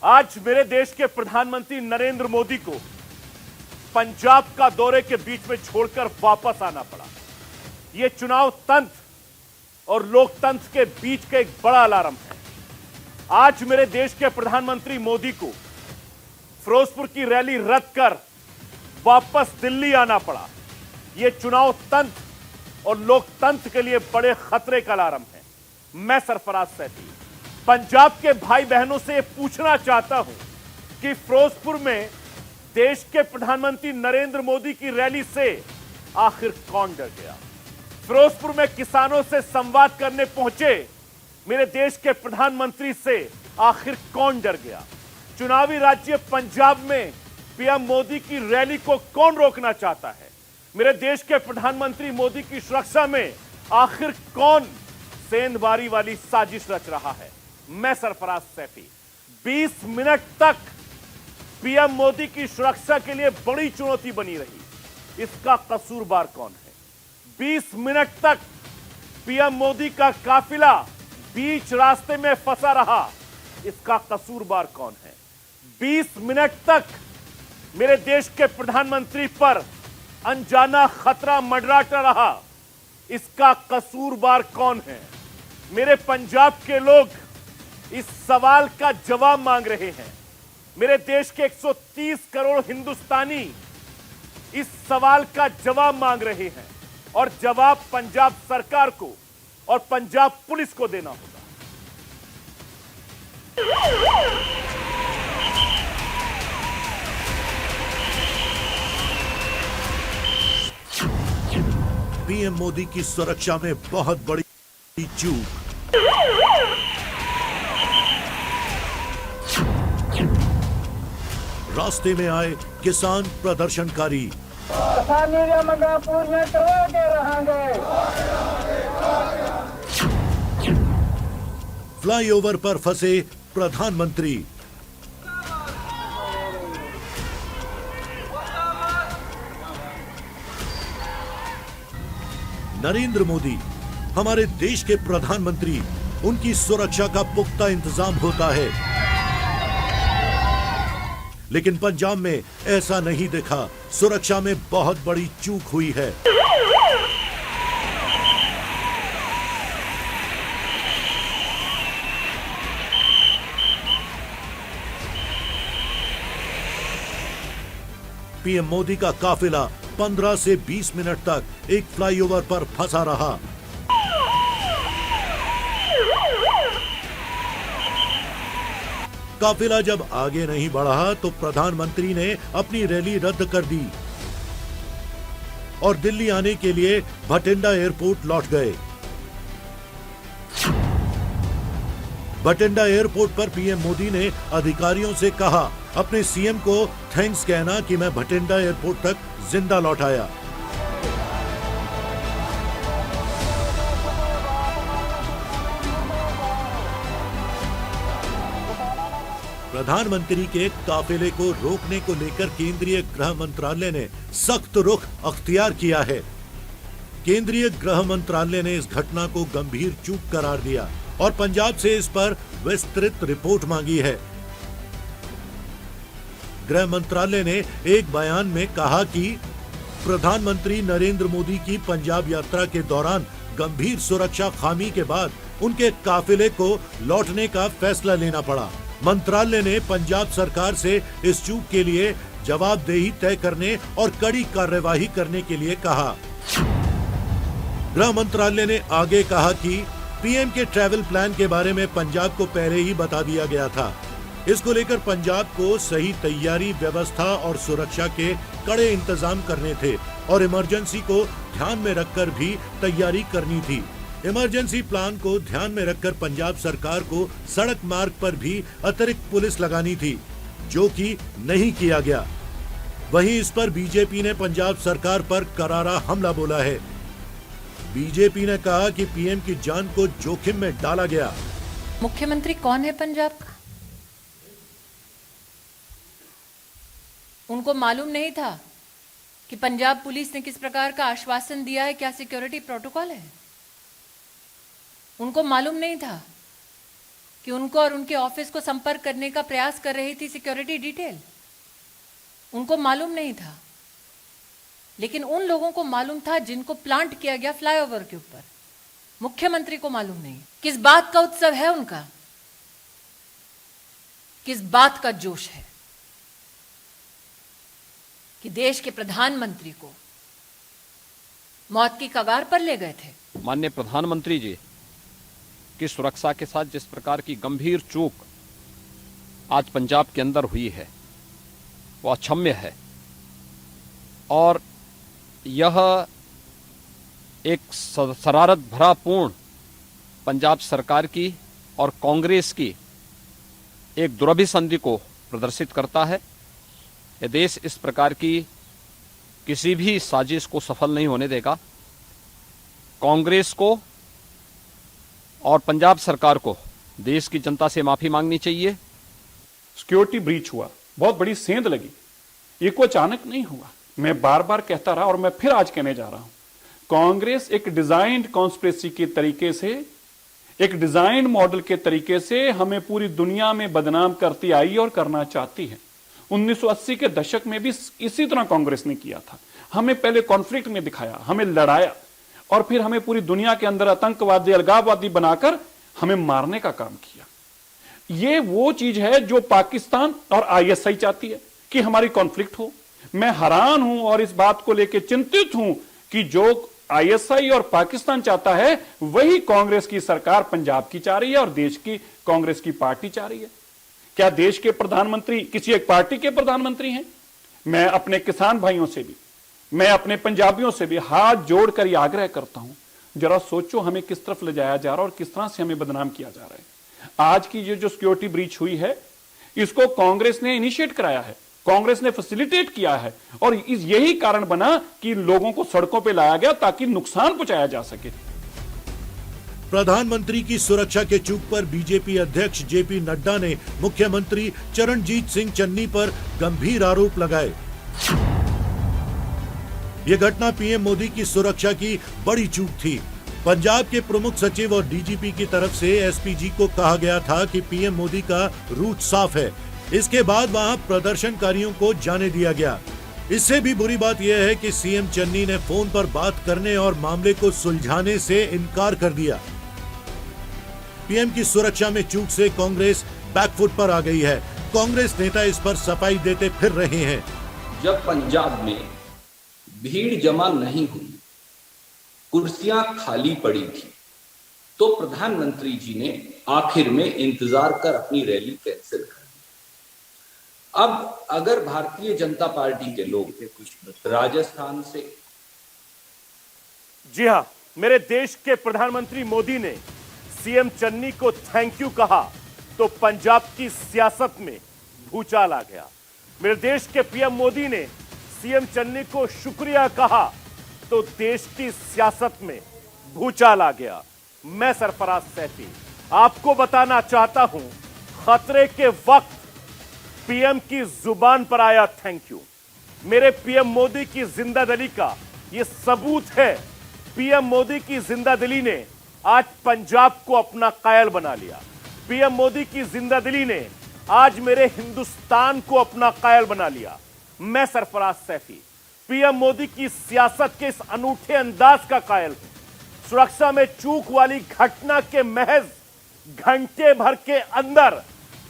आज मेरे देश के प्रधानमंत्री नरेंद्र मोदी को पंजाब का दौरे के बीच में छोड़कर वापस आना पड़ा। यह चुनाव तंत्र और लोकतंत्र के बीच का एक बड़ा अलार्म है। आज मेरे देश के प्रधानमंत्री मोदी को फिरोजपुर की रैली रद्द कर वापस दिल्ली आना पड़ा। यह चुनाव तंत्र और लोकतंत्र के लिए बड़े खतरे का अलार्म है। मैं सरफराज सैफी पंजाब के भाई बहनों से पूछना चाहता हूं कि फिरोजपुर में देश के प्रधानमंत्री नरेंद्र मोदी की रैली से आखिर कौन डर गया? फिरोजपुर में किसानों से संवाद करने पहुंचे मेरे देश के प्रधानमंत्री से आखिर कौन डर गया? चुनावी राज्य पंजाब में पीएम मोदी की रैली को कौन रोकना चाहता है? मेरे देश के प्रधानमंत्री मोदी की सुरक्षा में आखिर कौन सेंधबारी वाली साजिश रच रहा है? मैं सरफराज सैफी 20 मिनट तक पीएम मोदी की सुरक्षा के लिए बड़ी चुनौती बनी रही। इसका कसूरवार कौन है? 20 मिनट तक पीएम मोदी का काफिला बीच रास्ते में फंसा रहा। इसका कसूरवार कौन है? 20 मिनट तक मेरे देश के प्रधानमंत्री पर अनजाना खतरा मंडराता रहा। इसका कसूरवार कौन है? मेरे पंजाब के लोग इस सवाल का जवाब मांग रहे हैं। मेरे देश के 130 करोड़ हिंदुस्तानी इस सवाल का जवाब मांग रहे हैं और जवाब पंजाब सरकार को और पंजाब पुलिस को देना होगा। पीएम मोदी की सुरक्षा में बहुत बड़ी चूक। रास्ते में आए किसान प्रदर्शनकारी। किसानी दी मंगां पूरियां करवा के रहांगे। फ्लाईओवर पर फंसे प्रधानमंत्री। नरेंद्र मोदी हमारे देश के प्रधानमंत्री, उनकी सुरक्षा का पुख्ता इंतजाम होता है, लेकिन पंजाब में ऐसा नहीं दिखा। सुरक्षा में बहुत बड़ी चूक हुई है। पीएम मोदी का काफिला 15 से 20 मिनट तक एक फ्लाईओवर पर फंसा रहा। काफिला जब आगे नहीं बढ़ा तो प्रधानमंत्री ने अपनी रैली रद्द कर दी और दिल्ली आने के लिए भटिंडा एयरपोर्ट लौट गए। भटिंडा एयरपोर्ट पर पीएम मोदी ने अधिकारियों से कहा, अपने सीएम को थैंक्स कहना कि मैं भटिंडा एयरपोर्ट तक जिंदा लौट आया। प्रधानमंत्री के काफिले को रोकने को लेकर केंद्रीय गृह मंत्रालय ने सख्त रुख अख्तियार किया है। केंद्रीय गृह मंत्रालय ने इस घटना को गंभीर चूक करार दिया और पंजाब से इस पर विस्तृत रिपोर्ट मांगी है। गृह मंत्रालय ने एक बयान में कहा कि प्रधानमंत्री नरेंद्र मोदी की पंजाब यात्रा के दौरान गंभीर सुरक्षा खामी के बाद उनके काफिले को लौटने का फैसला लेना पड़ा। मंत्रालय ने पंजाब सरकार से इस चूक के लिए जवाबदेही तय करने और कड़ी कार्यवाही करने के लिए कहा। गृह मंत्रालय ने आगे कहा कि पीएम के ट्रैवल प्लान के बारे में पंजाब को पहले ही बता दिया गया था। इसको लेकर पंजाब को सही तैयारी, व्यवस्था और सुरक्षा के कड़े इंतजाम करने थे और इमरजेंसी को ध्यान में रखकर भी तैयारी करनी थी। इमरजेंसी प्लान को ध्यान में रखकर पंजाब सरकार को सड़क मार्ग पर भी अतिरिक्त पुलिस लगानी थी, जो कि नहीं किया गया। वहीं इस पर बीजेपी ने पंजाब सरकार पर करारा हमला बोला है। बीजेपी ने कहा कि पीएम की जान को जोखिम में डाला गया। मुख्यमंत्री कौन है पंजाब का? उनको मालूम नहीं था कि पंजाब पुलिस ने किस प्रकार का आश्वासन दिया है, क्या सिक्योरिटी प्रोटोकॉल है? उनको मालूम नहीं था कि उनको और उनके ऑफिस को संपर्क करने का प्रयास कर रही थी सिक्योरिटी डिटेल? उनको मालूम नहीं था, लेकिन उन लोगों को मालूम था जिनको प्लांट किया गया फ्लाईओवर के ऊपर। मुख्यमंत्री को मालूम नहीं। किस बात का उत्सव है उनका? किस बात का जोश है कि देश के प्रधानमंत्री को मौत की कगार पर ले गए थे? माननीय प्रधानमंत्री जी की सुरक्षा के साथ जिस प्रकार की गंभीर चूक आज पंजाब के अंदर हुई है वो अक्षम्य है, और यह एक शरारत भरा पूर्ण पंजाब सरकार की और कांग्रेस की एक दुरभिसंधि को प्रदर्शित करता है। यह देश इस प्रकार की किसी भी साजिश को सफल नहीं होने देगा। कांग्रेस को और पंजाब सरकार को देश की जनता से माफी मांगनी चाहिए। सिक्योरिटी ब्रीच हुआ, बहुत बड़ी सेंध लगी, ये कोई अचानक नहीं हुआ। मैं बार बार कहता रहा और मैं फिर आज कहने जा रहा हूं, कांग्रेस एक डिजाइन्ड कॉन्स्पिरेसी के तरीके से, एक डिजाइन मॉडल के तरीके से हमें पूरी दुनिया में बदनाम करती आई और करना चाहती है। 1980 के दशक में भी इसी तरह कांग्रेस ने किया था। हमें पहले कॉन्फ्लिक्ट में दिखाया, हमें लड़ाया, और फिर हमें पूरी दुनिया के अंदर आतंकवादी, अलगाववादी बनाकर हमें मारने का काम किया। ये वो चीज है जो पाकिस्तान और आईएसआई चाहती है कि हमारी कॉन्फ्लिक्ट हो। मैं हैरान हूं और इस बात को लेकर चिंतित हूं कि जो आईएसआई और पाकिस्तान चाहता है वही कांग्रेस की सरकार पंजाब की चाह रही है और देश की कांग्रेस की पार्टी चाह रही है। क्या देश के प्रधानमंत्री किसी एक पार्टी के प्रधानमंत्री हैं? मैं अपने किसान भाइयों से भी, मैं अपने पंजाबियों से भी हाथ जोड़कर यह आग्रह करता हूं, जरा सोचो हमें किस तरफ ले जाया जा रहा है और किस तरह से हमें बदनाम किया जा रहा है। आज की ये जो सिक्योरिटी ब्रीच हुई है, इसको कांग्रेस ने इनिशिएट कराया है, कांग्रेस ने फैसिलिटेट किया है, और यही कारण बना कि लोगों को सड़कों पे लाया गया ताकि नुकसान पहुंचाया जा सके। प्रधानमंत्री की सुरक्षा के चूक पर बीजेपी अध्यक्ष जेपी नड्डा ने मुख्यमंत्री चरणजीत सिंह चन्नी पर गंभीर आरोप लगाए। यह घटना पीएम मोदी की सुरक्षा की बड़ी चूक थी। पंजाब के प्रमुख सचिव और डीजीपी की तरफ से एसपीजी को कहा गया था कि पीएम मोदी का रूट साफ है। इसके बाद वहां प्रदर्शनकारियों को जाने दिया गया। इससे भी बुरी बात यह है कि सीएम चन्नी ने फोन पर बात करने और मामले को सुलझाने से इनकार कर दिया। पीएम की सुरक्षा में चूक से कांग्रेस बैकफुट पर आ गई है। कांग्रेस नेता इस पर सफाई देते फिर रहे हैं। जब पंजाब में भीड़ जमा नहीं हुई, कुर्सियां खाली पड़ी थी, तो प्रधानमंत्री जी ने आखिर में इंतजार कर अपनी रैली कैंसिल कर दी। अब अगर भारतीय जनता पार्टी के लोग राजस्थान से, जी हां, मेरे देश के प्रधानमंत्री मोदी ने सीएम चन्नी को थैंक यू कहा तो पंजाब की सियासत में भूचाल आ गया। मेरे देश के पीएम मोदी ने सीएम चन्नी को शुक्रिया कहा तो देश की सियासत में भूचाल आ गया। मैं सरफराज सैफी आपको बताना चाहता हूं, खतरे के वक्त पीएम की जुबान पर आया थैंक यू। मेरे पीएम मोदी की जिंदादिली का यह सबूत है। पीएम मोदी की जिंदादिली ने आज पंजाब को अपना कायल बना लिया। पीएम मोदी की जिंदादिली ने आज मेरे हिंदुस्तान को अपना कायल बना लिया। मैं सरफराज सैफी पीएम मोदी की सियासत के इस अनूठे अंदाज का कायल हूं। सुरक्षा में चूक वाली घटना के महज घंटे भर के अंदर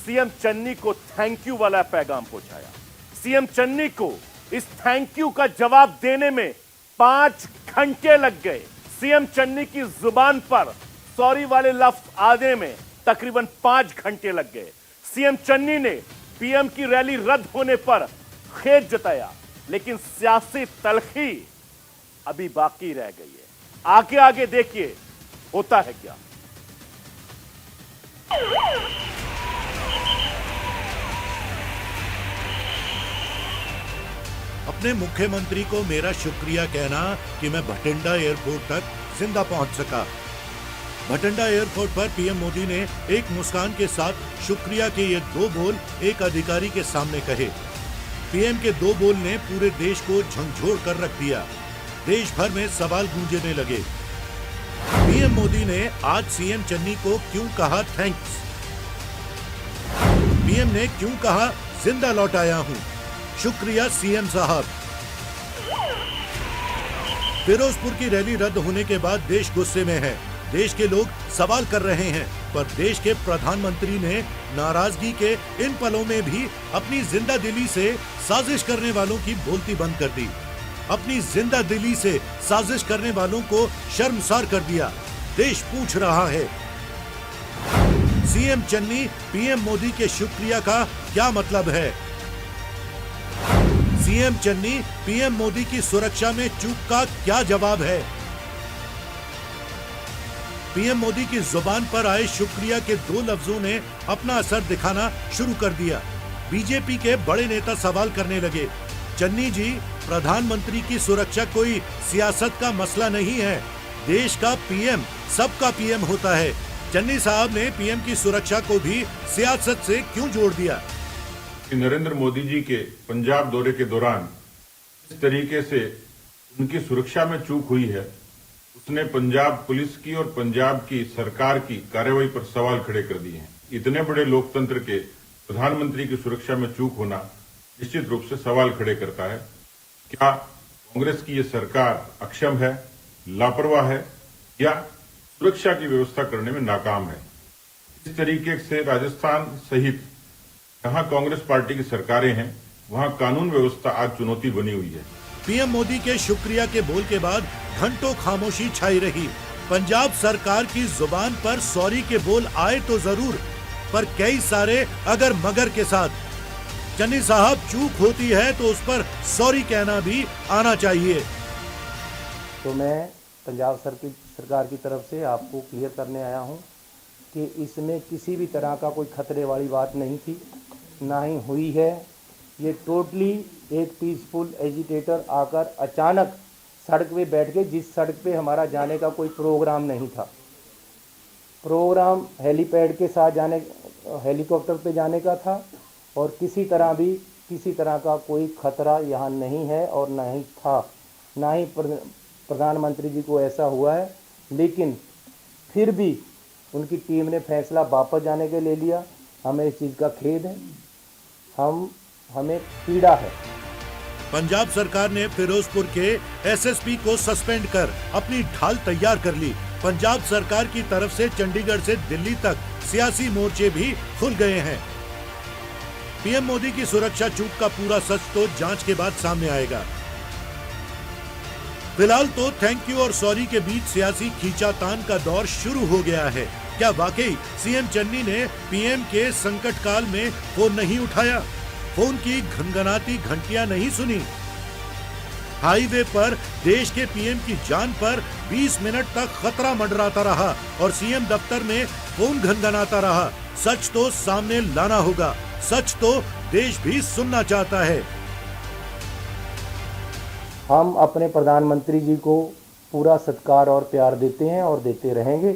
सीएम चन्नी को थैंक यू वाला पैगाम पहुंचाया। सीएम चन्नी को इस थैंक यू का जवाब देने में 5 घंटे लग गए। सीएम चन्नी की जुबान पर सॉरी वाले लफ्ज आने में तकरीबन 5 घंटे लग गए। सीएम चन्नी ने पीएम की रैली रद्द होने पर खेद जताया, लेकिन सियासी तलखी अभी बाकी रह गई है। आगे आगे देखिए होता है क्या। अपने मुख्यमंत्री को मेरा शुक्रिया कहना कि मैं भटिंडा एयरपोर्ट तक जिंदा पहुंच सका। भटिंडा एयरपोर्ट पर पीएम मोदी ने एक मुस्कान के साथ शुक्रिया के ये 2 बोल एक अधिकारी के सामने कहे। पीएम के 2 बोल ने पूरे देश को झंझोड़ कर रख दिया। देश भर में सवाल गूंजने लगे। पीएम मोदी ने आज सीएम चन्नी को क्यों कहा थैंक्स? सीएम ने क्यों कहा जिंदा लौट आया हूं? शुक्रिया सीएम साहब। फिरोजपुर की रैली रद्द होने के बाद देश गुस्से में है। देश के लोग सवाल कर रहे हैं, पर देश के प्रधानमंत्री ने नाराजगी के इन पलों में भी अपनी जिंदा दिली से साजिश करने वालों की बोलती बंद कर दी। अपनी जिंदा दिली से साजिश करने वालों को शर्मसार कर दिया। देश पूछ रहा है, सीएम चन्नी पीएम मोदी के शुक्रिया का क्या मतलब है? सीएम चन्नी पीएम मोदी की सुरक्षा में चूक का क्या जवाब है? पीएम मोदी की जुबान पर आए शुक्रिया के दो लफ्जों ने अपना असर दिखाना शुरू कर दिया। बीजेपी के बड़े नेता सवाल करने लगे, चन्नी जी, प्रधानमंत्री की सुरक्षा कोई सियासत का मसला नहीं है। देश का पीएम सबका पीएम होता है। चन्नी साहब ने पीएम की सुरक्षा को भी सियासत से क्यों जोड़ दिया? नरेंद्र मोदी जी के पंजाब दौरे के दौरान इस तरीके से उनकी सुरक्षा में चूक हुई है, उसने पंजाब पुलिस की और पंजाब की सरकार की कार्रवाई पर सवाल खड़े कर दिए हैं। इतने बड़े लोकतंत्र के प्रधानमंत्री की सुरक्षा में चूक होना निश्चित रूप से सवाल खड़े करता है। क्या कांग्रेस की ये सरकार अक्षम है, लापरवाह है, या सुरक्षा की व्यवस्था करने में नाकाम है? इस तरीके से राजस्थान सहित जहां कांग्रेस पार्टी की सरकारें हैं, वहां कानून व्यवस्था आज चुनौती बनी हुई है। पीएम मोदी के शुक्रिया के बोल के बाद घंटों खामोशी छाई रही। पंजाब सरकार की जुबान पर सॉरी के बोल आए तो जरूर, पर कई सारे अगर मगर के साथ। चन्नी साहब, चूक होती है तो उस पर सॉरी कहना भी आना चाहिए। तो मैं पंजाब सरकार की तरफ से आपको क्लियर करने आया हूं कि इसमें किसी भी तरह का कोई खतरे वाली बात नहीं थी, ना ही हुई है। ये टोटली एक पीसफुल एजिटेटर आकर अचानक सड़क पे बैठ के, जिस सड़क पे हमारा जाने का कोई प्रोग्राम नहीं था। प्रोग्राम हेलीपैड के साथ जाने, हेलीकॉप्टर पे जाने का था, और किसी तरह का कोई खतरा यहाँ नहीं है और नहीं था, ना ही प्रधानमंत्री जी को ऐसा हुआ है। लेकिन फिर भी उनकी टीम ने फैसला वापस जाने के ले लिया। हमें इस चीज़ का खेद है, हमें पीड़ा है। पंजाब सरकार ने फिरोजपुर के एसएसपी को सस्पेंड कर अपनी ढाल तैयार कर ली। पंजाब सरकार की तरफ से चंडीगढ़ से दिल्ली तक सियासी मोर्चे भी खुल गए हैं। पीएम मोदी की सुरक्षा चूक का पूरा सच तो जांच के बाद सामने आएगा। फिलहाल तो थैंक यू और सॉरी के बीच सियासी खींचातान का दौर शुरू हो गया है। क्या वाकई सीएम चन्नी ने पीएम के संकट काल में फोन नहीं उठाया? फोन की घनघनाती घंटियां नहीं सुनी? हाईवे पर देश के पीएम की जान पर 20 मिनट तक खतरा मंडराता रहा और सीएम दफ्तर में फोन घनघनाता रहा। सच तो सामने लाना होगा, सच तो देश भी सुनना चाहता है। हम अपने प्रधानमंत्री जी को पूरा सत्कार और प्यार देते हैं और देते रहेंगे।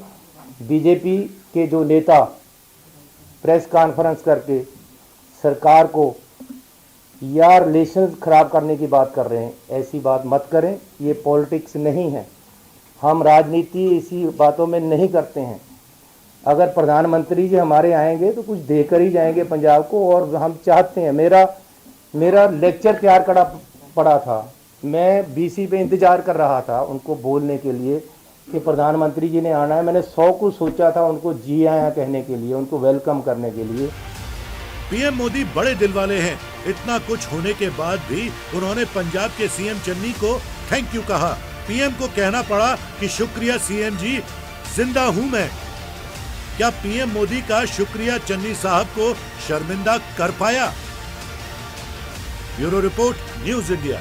बीजेपी के जो नेता प्रेस कॉन्फ्रेंस करके सरकार को या रिलेशन खराब करने की बात कर रहे हैं, ऐसी बात मत करें। ये पॉलिटिक्स नहीं है, हम राजनीति इसी बातों में नहीं करते हैं। अगर प्रधानमंत्री जी हमारे आएंगे तो कुछ देकर ही जाएंगे पंजाब को, और हम चाहते हैं। मेरा लेक्चर तैयार पड़ा था, मैं बीसी पे इंतजार कर रहा था उनको बोलने के लिए कि प्रधानमंत्री जी ने आना है। मैंने 100 को सोचा था उनको जी आया कहने के लिए, उनको वेलकम करने के लिए। पीएम मोदी बड़े दिल वाले हैं। इतना कुछ होने के बाद भी उन्होंने पंजाब के सीएम चन्नी को थैंक यू कहा। पीएम को कहना पड़ा कि शुक्रिया सीएम जी, जिंदा हूं मैं। क्या पीएम मोदी का शुक्रिया चन्नी साहब को शर्मिंदा कर पाया? Bureau report, news India.